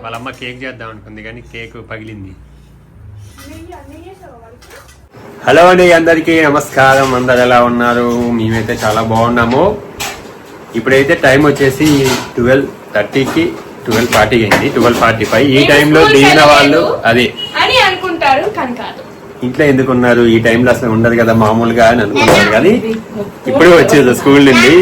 వాళ్ళ అమ్మ కేక్ చేద్దాం అనుకుంది కానీ కేక్ పగిలింది. హలో అండి, అందరికీ నమస్కారం. అందరు ఎలా ఉన్నారు? మేమైతే చాలా బాగున్నాము. ఇప్పుడైతే టైం వచ్చేసి 12:30కి 12:40 అయింది, 12:45. ఈ టైంలో దిగిన వాళ్ళు అదే అని అనుకుంటారు కానీ కాదు. ఇంట్లో ఎందుకున్నారు ఈ టైంలో, అసలు ఉండదు కదా మామూలుగా అని అనుకుంటారు. కానీ ఇప్పుడు వచ్చేది స్కూల్ నుండి.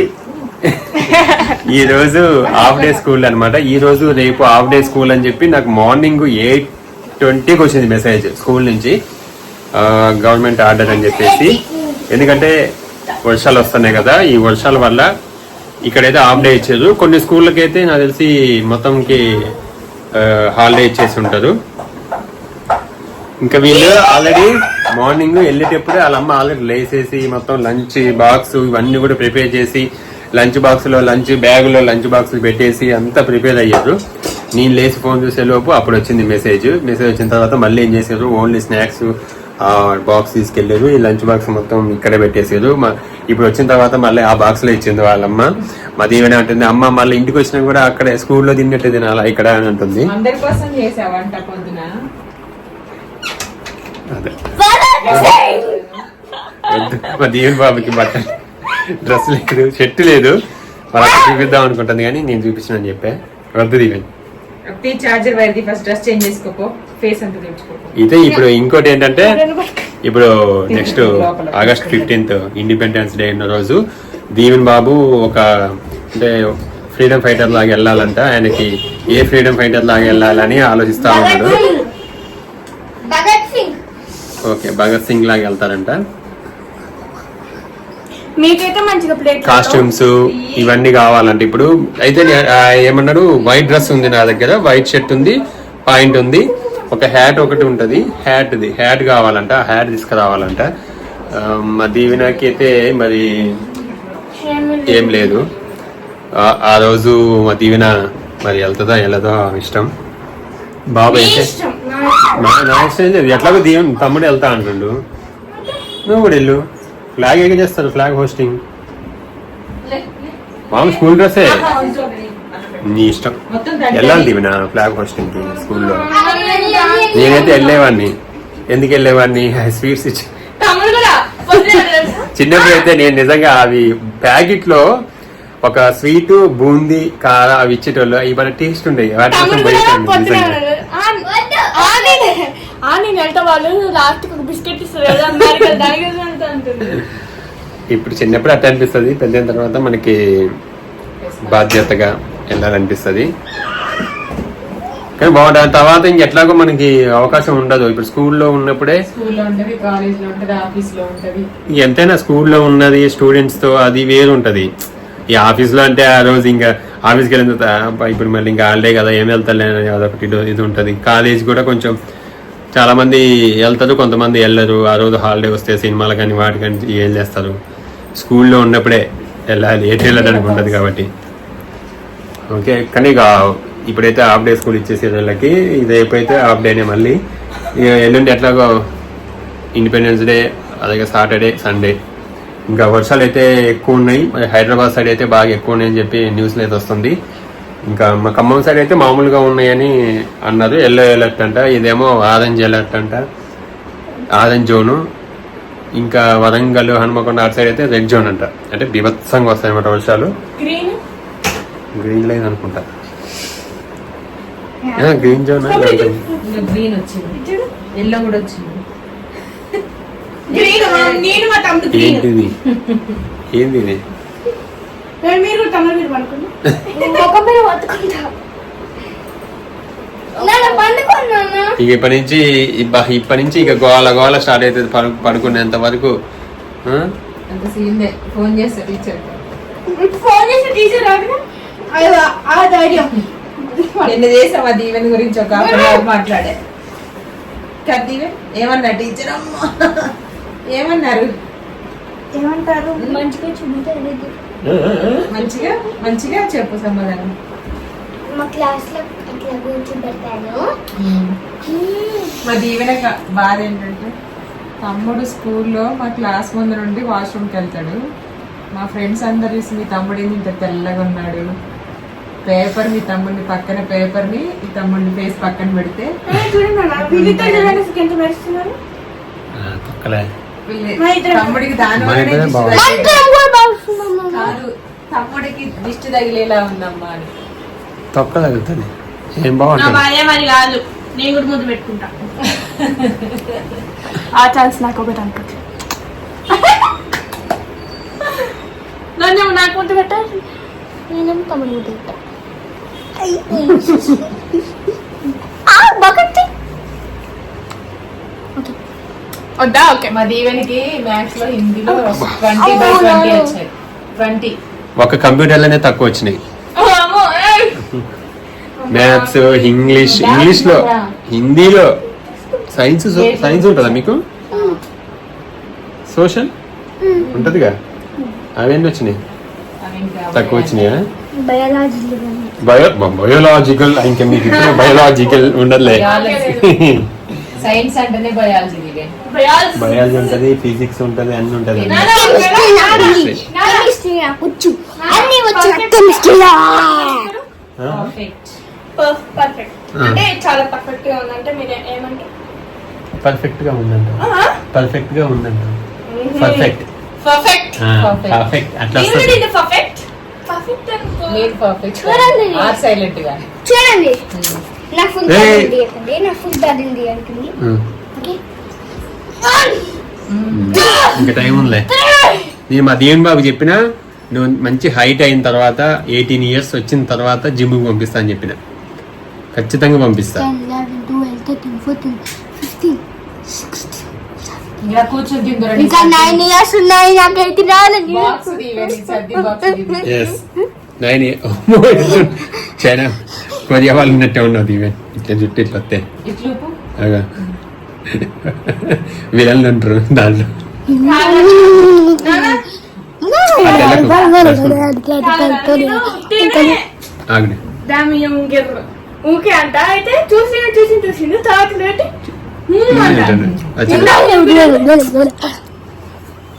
ఈ రోజు హాఫ్ డే స్కూల్ అనమాట. ఈ రోజు రేపు హాఫ్ డే స్కూల్ అని చెప్పి నాకు మార్నింగ్ 8:20కి వచ్చింది మెసేజ్ స్కూల్ నుంచి, గవర్నమెంట్ ఆర్డర్ అని చెప్పేసి. ఎందుకంటే వర్షాలు వస్తున్నాయి కదా, ఈ వర్షాల వల్ల ఇక్కడైతే హాఫ్ డే ఇచ్చారు. కొన్ని స్కూళ్ళకి అయితే నాకు తెలిసి మొత్తంకి హాలిడే ఇచ్చేసి ఉంటారు. ఇంకా వీళ్ళు ఆల్రెడీ మార్నింగ్ వెళ్ళేటప్పుడే వాళ్ళ అమ్మ ఆల్రెడీ లేసేసి మొత్తం లంచ్ బాక్స్ ఇవన్నీ కూడా ప్రిపేర్ చేసి, లంచ్ బాక్స్లో లంచ్ బ్యాగులో లంచ్ బాక్స్ పెట్టేసి అంతా ప్రిపేర్ అయ్యారు. నేను లేచి ఫోన్ చూసే లోపు అప్పుడు వచ్చింది మెసేజ్ వచ్చిన తర్వాత మళ్ళీ ఏం చేశారు, ఓన్లీ స్నాక్స్ బాక్స్ తీసుకెళ్లారు. ఈ లంచ్ బాక్స్ మొత్తం ఇక్కడే పెట్టేసారు. ఇప్పుడు వచ్చిన తర్వాత మళ్ళీ ఆ బాక్స్ లో ఇచ్చింది వాళ్ళమ్మ. మాది ఏమైనా అంటుంది, అమ్మ మళ్ళీ ఇంటికి వచ్చినా కూడా అక్కడే స్కూల్లో తిన్నట్టు తినాలా ఇక్కడ అని అంటుంది. మా దీవెన్ బాబుకి బట్టలు డ్రెస్ లేదు, షర్ట్ లేదు, వాళ్ళకి చూపిద్దాం అనుకుంటుంది కానీ నేను చూపించిన చెప్పా. వద్దు దీవెన్, అయితే ఇప్పుడు ఇంకోటి ఏంటంటే, ఇప్పుడు next August 15th independence day ఉన్న రోజు దీవెన్ బాబు ఒక అంటే ఫ్రీడమ్ ఫైటర్ లాగా వెళ్ళాలంట. ఆయనకి ఏ ఫ్రీడమ్ ఫైటర్ లాగా వెళ్ళాలని ఆలోచిస్తా ఉన్నాడు. ఓకే, భగత్ సింగ్ లాగా వెళ్తారంట. కాస్ట్యూమ్స్ ఇవన్నీ కావాలంటే ఇప్పుడు అయితే ఏమన్నాడు, వైట్ డ్రెస్ ఉంది నా దగ్గర, వైట్ షర్ట్ ఉంది, పాయింట్ ఉంది, ఒక హ్యాట్ ఒకటి ఉంటది, హ్యాట్ కావాలంట, హ్యాట్ తీసుకురావాలంట. మా దీవెనకి అయితే మరి ఏం లేదు. ఆ రోజు మా దీవెన మరి వెళ్తుందా వెళ్ళదో ఇష్టం. బాబు అయితే నా ఇష్టం లేదు, ఎట్లాగో దీవెన తమ్ముడు వెళ్తా అంటుండు, నువ్వు కూడా వెళ్ళు. ఫ్లాగ్ ఏం చేస్తారు, ఫ్లాగ్ హోస్టింగ్ మామూలు స్కూల్ డ్రెస్సే, నీ ఇష్టం. వెళ్ళాలి దీవెన ఫ్లాగ్ హోస్టింగ్ కి స్కూల్లో. నేనైతే వెళ్ళేవాడిని. ఎందుకు వెళ్ళేవాడిని, స్వీట్స్ ఇచ్చి చిన్నప్పుడు అయితే నేను నిజంగా అవి ప్యాకెట్ లో ఒక స్వీట్ బూందీ కార అవి ఇచ్చేటోళ్ళు, ఇవి మన టేస్ట్ ఉండేవి. వాటి కోసం ఇప్పుడు చిన్నప్పుడు అట్లా అనిపిస్తుంది, పెద్దయిన తర్వాత మనకి బాధ్యతగా వెళ్ళాలనిపిస్తుంది. కానీ బాగుంటుంది. తర్వాత ఇంకెట్లాగో మనకి అవకాశం ఉండదు. ఇప్పుడు స్కూల్లో ఉన్నప్పుడే ఎంతైనా స్కూల్లో ఉన్నది స్టూడెంట్స్ తో అది వేరు ఉంటది. ఈ ఆఫీస్ లో అంటే ఆ రోజు ఇంకా ఆఫీస్కి వెళ్ళిన ఇప్పుడు మళ్ళీ ఇంకా హాలిడే కదా, ఏం వెళ్తాలే అదొకటి ఇది ఉంటది. కాలేజ్ కూడా కొంచెం చాలా మంది వెళ్తారు, కొంతమంది వెళ్ళరు. ఆ రోజు హాలిడే వస్తే సినిమాలు కానీ వాటి కానీ ఏం చేస్తారు. స్కూల్లో ఉన్నప్పుడే వెళ్ళాలి, ఎటు వెళ్ళడానికి ఉంటుంది కాబట్టి. ఓకే, కానీ ఇక ఇప్పుడైతే హాఫ్ డే స్కూల్ ఇచ్చేసే వాళ్ళకి ఇది అయిపోతే హాఫ్ డేనే. మళ్ళీ ఎల్లుండి ఎట్లాగో ఇండిపెండెన్స్ డే, అలాగే సాటర్డే సండే. ఇంకా వర్షాలు అయితే ఎక్కువ ఉన్నాయి. హైదరాబాద్ సైడ్ అయితే బాగా ఎక్కువ ఉన్నాయని చెప్పి న్యూస్లో అయితే వస్తుంది. ఇంకా మా ఖమ్మం సైడ్ అయితే మామూలుగా ఉన్నాయని అన్నారు. ఎల్లో అలర్ట్ అంట, ఇదేమో ఆరెంజ్ అలర్ట్ అంట, ఆరెంజ్ జోను. ఇంకా వరంగల్ హనుమకొండ అటు సైడ్ అయితే రెడ్ జోన్ అంట. అంటే బీభత్సంగా వస్తాయన్నమాట వర్షాలు. గ్రీన్ లైన్ అనుకుంటా, గ్రీన్ జోన్ ఏంటిది, ఏంది ఇది? ఇక ఇప్పటి నుంచి ఇక గోల స్టార్ట్ అవుతుంది పడుకునేంత వరకు. నిన్న చేసాం అది ఈవెన్ గురించి ఒక మాట్లాడే ఏమన్నా టీచర్ అమ్మా ఏమన్నారు, ఏమంటారు, మంచిగా మంచిగా చెప్పు సమాధానం. మా క్లాస్ లో ఇట్లా కూర్చోబెడతాను. మా దీవెన బాధ ఏంటంటే, తమ్ముడు స్కూల్లో మా క్లాస్ ముందు నుండి వాష్రూమ్కి వెళ్తాడు. మా ఫ్రెండ్స్ అందరు చూసి మీ తమ్ముడు ఏంటి ఇంత తెల్లగా ఉన్నాడు, పేపర్ మీ తమ్ముడిని పక్కన పేపర్ ని ఈ తమ్ముడిని ఫేస్ పక్కన పెడితే తొక్కలే తమ్ముడికి దాని వల్లనే దిష్టి బాగుంది. తగిలేలా- కాదు తమ్ముడికి దిష్టి తగిలేలా ఉందమ్మా అని. తొక్క తగులుతుంది ఏం నా బాగుంటుంది. భార్య మరి కాదు, నేను కూడా ముద్దు పెట్టుకుంటా. ఆ ఛాన్స్ నాకు ఒకటి అనుకోవచ్చు. నన్ను నాకు ముద్దు పెట్టాలి, నేనేమో తమ్ముడు ముద్దు పెట్టా. వద్దా? ఓకే. మా దీవెనికి మ్యాథ్స్ లో హిందీలో 20/20 వచ్చాయి. 20 ఒక కంప్యూటర్లోనే తక్కువ వచ్చినాయి. మ్యాథ్స్, ఇంగ్లీష్ లో, హిందీలో, సైన్స్ ఉంటుందా మీకు? సోషల్ ఉంటదిగా. అవన్నీ వచ్చినాయి, తక్కువ వచ్చినాయా? బయోలాజికల్ ఇంకా మీకు బయోలాజికల్ ఉండదులే. సైన్స్ అంటేనే బయాలజీ దివే. బయాలజీ ఉంటది, ఫిజిక్స్ ఉంటది, అన్ని ఉంటది. పర్ఫెక్ట్ అంటే చాలా పర్ఫెక్ట్ గా ఉందంటే మీరు ఏమంటారు? పర్ఫెక్ట్ గా ఉందంట. పర్ఫెక్ట్ గా ఉందంట. పర్ఫెక్ట్ పర్ఫెక్ట్ పర్ఫెక్ట్ అట్లా వస్తుంది. ఏంటి పర్ఫెక్ట్? పర్ఫెక్ట్ అనుకో. మీరు పర్ఫెక్ట్ చూడండి. ఆర్ సైలెంట్ గా. చూడండి నా ఫుల్ Hey. దాదింది అంటుంది, నా ఫుల్ దాదింది అంటుంది. ఓకే ఇంకా టైం ఉందిలే. నేను మా దేవుని బాబు చెప్పిన నువ్వు మంచి హైట్ అయిన తర్వాత 18 years వచ్చిన తర్వాత జిమ్ కి పంపిస్తా అని చెప్పిన. ఖచ్చితంగా పంపిస్తా. 10, 11, 12, 13, 14, 15, 16. ఇలా కూర్చొని తిందరు. ఇంకా 9 years ఉన్నాయి నాకైతే రాలని. బాక్స్ దివే నీ సర్ది బాక్స్ దివే. ఎస్ 9 చైనా కొరియా వాళ్ళు ఉన్నట్టే ఉన్నావు ఈవెన్ ఇట్లా జుట్టు ఇట్లా వస్తే ఇట్లుపు అగా వీళ్ళని ఉంటారు దాంట్లో. ఆగండి. ఊకే అంట. అయితే చూసిండు తర్వాత పెట్టి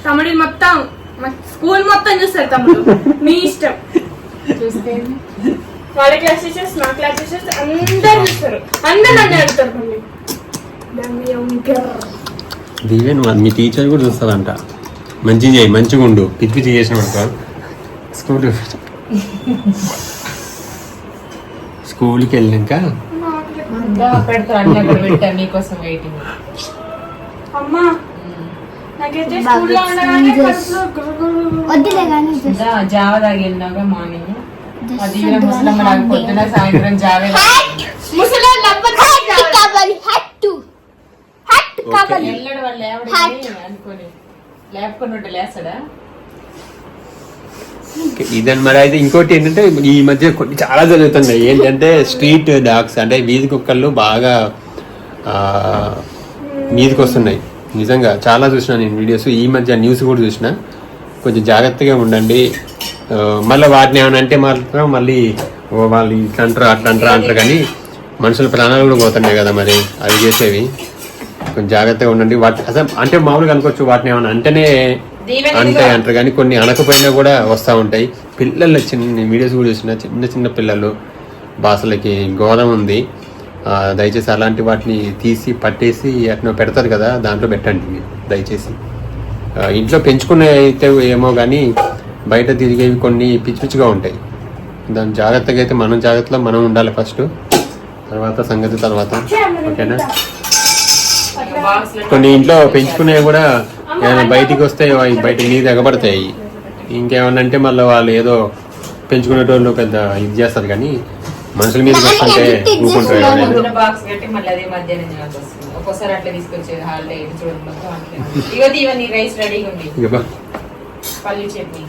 తమ్ముడి మొత్తం స్కూల్ మొత్తం చూస్తారు. తమ్ముడు మీ ఇష్టం. చూస్తే వాళ్ళ క్లాస్ టీచర్స్, నా క్లాస్ టీచర్స్ అందరు చూస్తారు. అందరు నన్ను అడుగుతారు. దీవే నువ్వు మీ టీచర్ కూడా చూస్తుందంట. మంచిగా చేయి, మంచిగా ఉండు. పిచ్చి పిచ్చి చేసిన స్కూల్కి వెళ్ళాక పెడతారు అన్ని అక్కడ పెట్టా మీకోసం వెయిటింగ్. అమ్మా నాకైతే స్కూల్లో ఉండగానే కడుపులో గుర్రు వద్దులే కానీ జావ తాగి వెళ్ళినాగా మార్నింగ్. అది ముసలమ్మ నాకు పొద్దున సాయంత్రం జావే వెళ్ళడు వాళ్ళు లేవడని అనుకోని లేపుకొని ఉంటే లేస్తాడా? ఇదని మరి అయితే ఇంకోటి ఏంటంటే ఈ మధ్య కొన్ని చాలా జరుగుతున్నాయి. ఏంటంటే స్ట్రీట్ డాగ్స్ అంటే వీధి కుక్కలు బాగా మీదకి వస్తున్నాయి. నిజంగా చాలా చూసిన నేను వీడియోస్. ఈ మధ్య న్యూస్ కూడా చూసిన. కొంచెం జాగ్రత్తగా ఉండండి. మళ్ళీ వాటిని ఏమైనా అంటే మాత్రం మళ్ళీ వాళ్ళు ఇట్లా అంటారు అట్లా అంటారు కానీ మనుషుల ప్రాణాలు కూడా పోతున్నాయి కదా మరి అవి చేసేవి. కొంచెం జాగ్రత్తగా ఉండండి. వాటి అసలు అంటే మామూలుగా అనుకోవచ్చు వాటిని ఏమైనా అంటేనే అంటే అంటారు కానీ కొన్ని అనకపోయినా కూడా వస్తూ ఉంటాయి. పిల్లలు చిన్న వీడియోస్ కూడా చూసిన చిన్న చిన్న పిల్లలు బాసలకి ఘోరం ఉంది. దయచేసి అలాంటి వాటిని తీసి పట్టేసి అట్లా పెడతారు కదా దాంట్లో పెట్టండి మీరు దయచేసి. ఇంట్లో పెంచుకునే అయితే ఏమో కానీ బయట తిరిగేవి కొన్ని పిచ్చి పిచ్చిగా ఉంటాయి. దాని జాగ్రత్తగా అయితే మనం జాగ్రత్తలో మనం ఉండాలి ఫస్ట్, తర్వాత సంగతి తర్వాత. ఓకేనా? కొన్ని ఇంట్లో పెంచుకునేవి కూడా ఏమైనా బయటికి వస్తే అవి బయటికి నీరు ఎగబడతాయి. ఇంకేమన్నా అంటే మళ్ళీ వాళ్ళు ఏదో పెంచుకునేటోళ్ళు పెద్ద ఇది చేస్తారు కానీ మనుషుల మీద వస్తుంటే ఊరుకుంటారు. బాక్స్ కట్టి మళ్ళీ అదే మధ్యాహ్నం తినాల్సి వస్తుంది. ఒక్కోసారి అట్లా తీసుకొచ్చేది హాలిడే చూడండి మొత్తం అట్లా. ఇవన్నీ ఇవన్నీ రైస్ రెడీగా ఉంది. పల్లి చట్నీ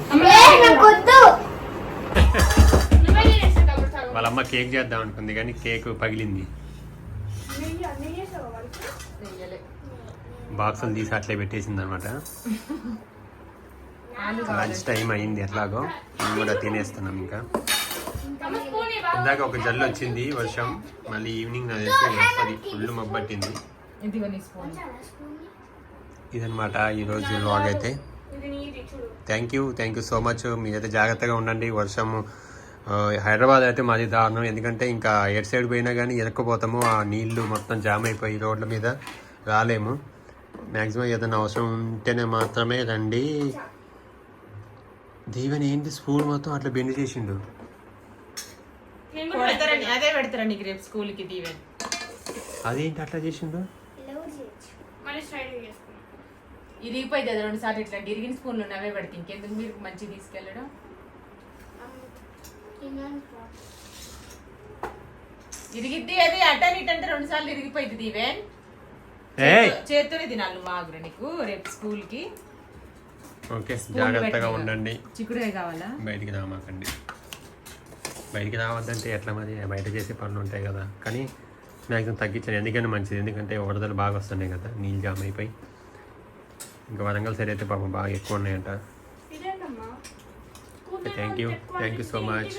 వాళ్ళ అమ్మ కేక్ చేద్దాం అనుకుంది కానీ కేక్ పగిలింది. బాక్సులు తీసి అట్లే పెట్టేసింది అనమాట. లంచ్ టైం అయింది ఎట్లాగో మేము కూడా తినేస్తున్నాం. ఇంకా ఇందాక ఒక జల్లు వచ్చింది వర్షం, మళ్ళీ ఈవినింగ్ నాకు తెలిసి వస్తుంది. ఫుల్ మబ్బట్టింది. ఇదనమాట ఈరోజు వ్లాగ్ అయితే. Thank you so much. మీరైతే జాగ్రత్తగా ఉండండి. వర్షం హైదరాబాద్ అయితే మాది దారుణం, ఎందుకంటే ఇంకా ఎటు సైడ్ పోయినా కానీ ఎనక్కపోతాము, ఆ నీళ్లు మొత్తం జామ్ అయిపోయి రోడ్ల మీద రాలేము. మ్యాక్సిమం ఏదైనా అవసరం ఉంటేనే మాత్రమే రండి. దీవెన ఏంటి స్కూల్ మొత్తం అట్లా బెండ్ చేసిండు. పెడతారండి, అదే పెడతారండి రేపు స్కూల్ కి దీవెన్. అదేంటి అట్లా చేసిండు? ఇలా కూడా చేయొచ్చు. మళ్ళీ స్ట్రైట్ చేసుకున్నాం. ఇరిగిపోయింది అది 2 సార్లు ఇట్లా ఇరిగిన స్పూన్లు ఉన్నవే పెడితే ఇంకెందుకు మీరు మంచిగా తీసుకెళ్ళడం. తిన్నాను పో. ఇరిగిద్ది అది అటన్ ఇటంటే 2 సార్లు ఇరిగిపోయింది దీవెన్. ఏయ్ చేత్తోనే తినాలి మాగురు నీకు రేపు స్కూల్ కి. ఓకే, జాగ్రత్తగా ఉండండి. చిక్కుడుకాయ కావాలా? బయటికి రామాకండి. బయటికి రావద్దంటే ఎట్లా మరి, బయట చేసే పనులు ఉంటాయి కదా. కానీ మ్యాక్సిమం తగ్గించాను, ఎందుకంటే మంచిది. ఎందుకంటే వరదలు బాగా వస్తున్నాయి కదా, నీళ్ళు జామ్ అయిపోయి. ఇంకా వరంగల్ సైడ్ అయితే పాపం బాగా ఎక్కువ ఉన్నాయంట. ఇదేంటమ్మా? Thank you so much.